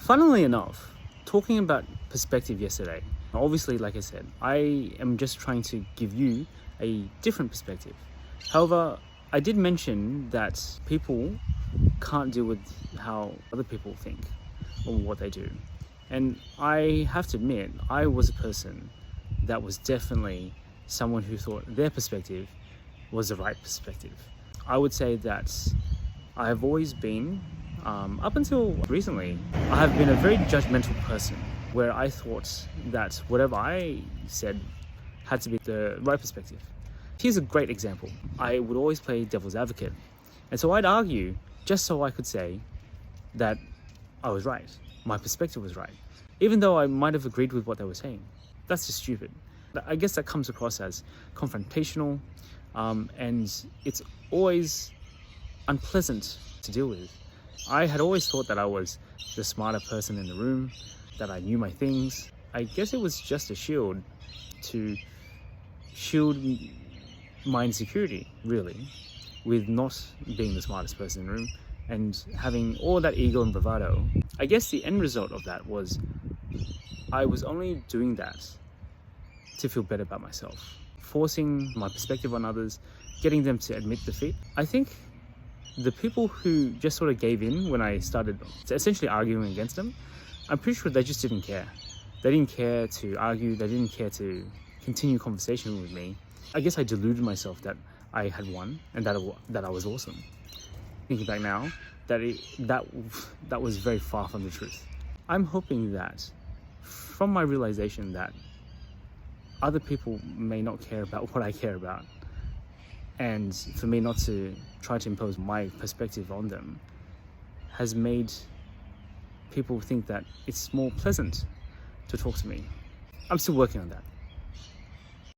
Funnily enough, talking about perspective yesterday, obviously, like I said, I am just trying to give you a different perspective. However, I did mention that people can't deal with how other people think or what they do. And I have to admit, I was a person that was definitely someone who thought their perspective was the right perspective. I would say that I have always been, up until recently, I have been a very judgmental person where I thought that whatever I said had to be the right perspective. Here's a great example. I would always play devil's advocate. And so I'd argue just so I could say that I was right. My perspective was right. Even though I might have agreed with what they were saying. That's just stupid. I guess that comes across as confrontational, and it's always unpleasant to deal with. I had always thought that I was the smarter person in the room, that I knew my things. I guess it was just a shield to shield my insecurity, really, with not being the smartest person in the room and having all that ego and bravado. I guess the end result of that was I was only doing that to feel better about myself, forcing my perspective on others, getting them to admit defeat. I think the people who just sort of gave in when I started essentially arguing against them, I'm pretty sure they just didn't care. They didn't care to argue, they didn't care to continue conversation with me. I guess I deluded myself that I had won and that I was awesome. Thinking back now, that was very far from the truth. I'm hoping that from my realization that other people may not care about what I care about, and for me not to try to impose my perspective on them, has made people think that it's more pleasant to talk to me. I'm still working on that.